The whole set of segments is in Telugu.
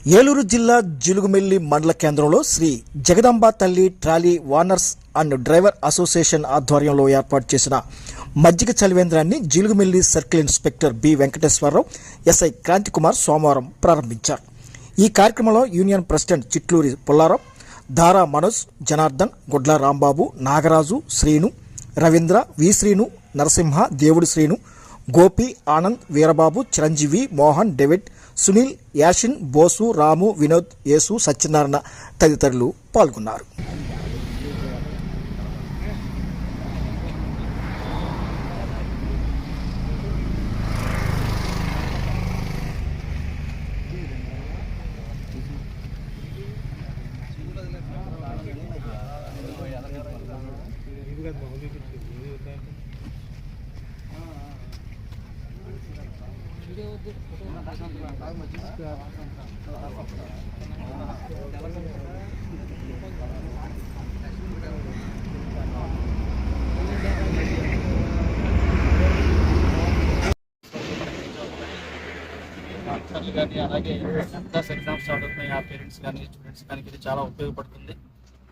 ఏలూరు జిల్లా జిలుగుమిల్లి మండల కేంద్రంలో శ్రీ జగదాంబ తల్లి trolley owners and driver association ఆధ్వర్యంలో ఏర్పాటు చేసిన మజ్జిగ చలివేంద్రాన్ని Jilugumilli circle inspector B Venkateswararao, SI Kranthikumar సోమవారం ప్రారంభించారు. ఈ కార్యక్రమంలో యూనియన్ ప్రెసిడెంట్ చిట్లూరి పుల్లారావు, దారా మనోజ్, జనార్దన్, గుడ్ల రాంబాబు, నాగరాజు, శ్రీను, రవీంద్ర, వి శ్రీను, నరసింహ, దేవుడి శ్రీను, గోపి, ఆనంద్, వీరబాబు, చిరంజీవి, మోహన్, డేవిడ్, సునీల్, యాషిన్, బోసు, రాము, వినోద్, యేసు, సత్యనారాయణ తదితరులు పాల్గొన్నారు. డాక్టర్లు కానీ అలాగే ఎంతస్ ఎగ్జామ్స్ స్టార్ట్ అవుతున్నాయి, ఆ పేరెంట్స్ కానీ స్టూడెంట్స్ కానీ ఇది చాలా ఉపయోగపడుతుంది.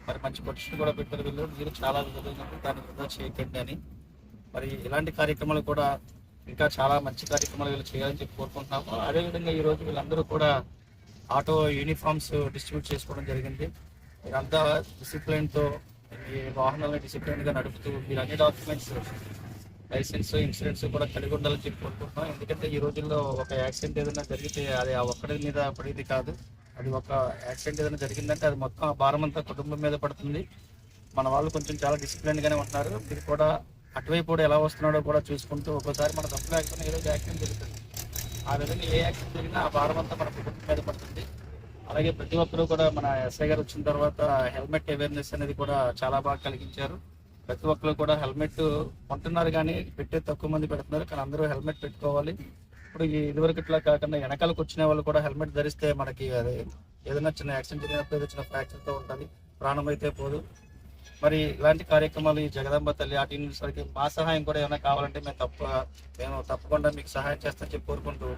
మరి మంచి పొజిషన్ కూడా పెట్టారు వీళ్ళు. మీరు చాలా చదివినప్పుడు దాన్ని వృధా చేయకండి అని. మరి ఇలాంటి కార్యక్రమాలు కూడా ఇంకా చాలా మంచి కార్యక్రమాలు వీళ్ళు చేయాలని చెప్పి కోరుకుంటున్నాము. అదేవిధంగా ఈరోజు వీళ్ళందరూ కూడా ఆటో యూనిఫామ్స్ డిస్ట్రిబ్యూట్ చేసుకోవడం జరిగింది. మీరంతా డిసిప్లిన్తో ఈ వాహనాలను డిసిప్లిన్గా నడుపుతూ మీరు అన్ని డాక్యుమెంట్స్, లైసెన్స్, ఇన్సూరెన్స్ కూడా కలిగి ఉండాలని చెప్పి కోరుకుంటున్నాం. ఎందుకంటే ఈ రోజుల్లో ఒక యాక్సిడెంట్ ఏదైనా జరిగితే అది ఆ ఒక్కడి మీద పడేది కాదు. అది ఒక యాక్సిడెంట్ ఏదైనా జరిగిందంటే అది మొత్తం ఆ భారం అంతా కుటుంబం మీద పడుతుంది. మన వాళ్ళు కొంచెం చాలా డిసిప్లిన్గానే ఉంటున్నారు. మీరు కూడా అటువైపు కూడా ఎలా వస్తున్నాడో కూడా చూసుకుంటూ ఒక్కోసారి మన తప్పు లేకపోయినా ఏదో యాక్సిడెంట్ జరుగుతుంది. ఆ విధంగా ఏ యాక్సిడెంట్ జరిగినా ఆ భారం అంతా మన కుటుంబం మీద పడుతుంది. అలాగే ప్రతి ఒక్కరూ కూడా మన ఎస్ఐ గారు వచ్చిన తర్వాత హెల్మెట్ అవేర్నెస్ అనేది కూడా చాలా బాగా కలిగించారు. ప్రతి ఒక్కరు కూడా హెల్మెట్ కొంటున్నారు కానీ పెట్టే తక్కువ మంది పెడుతున్నారు. కానీ అందరూ హెల్మెట్ పెట్టుకోవాలి. ఇప్పుడు ఇదివరకు ఇట్లా కాకుండా వెనకాలకు వచ్చిన వాళ్ళు కూడా హెల్మెట్ ధరిస్తే మనకి అది ఏదైనా చిన్న యాక్సిడెంట్ జరిగినప్పుడు ఏదో చిన్న ఫ్రాక్చర్తో ఉంటుంది, ప్రాణం అయితే పోదు. మరి ఇలాంటి కార్యక్రమాలు ఈ జగదాంబ తల్లి ఆట యూనివర్సిటీకి మా సహాయం కూడా ఏమైనా కావాలంటే మేము తప్పకుండా మీకు సహాయం చేస్తామని చెప్పి కోరుకుంటూ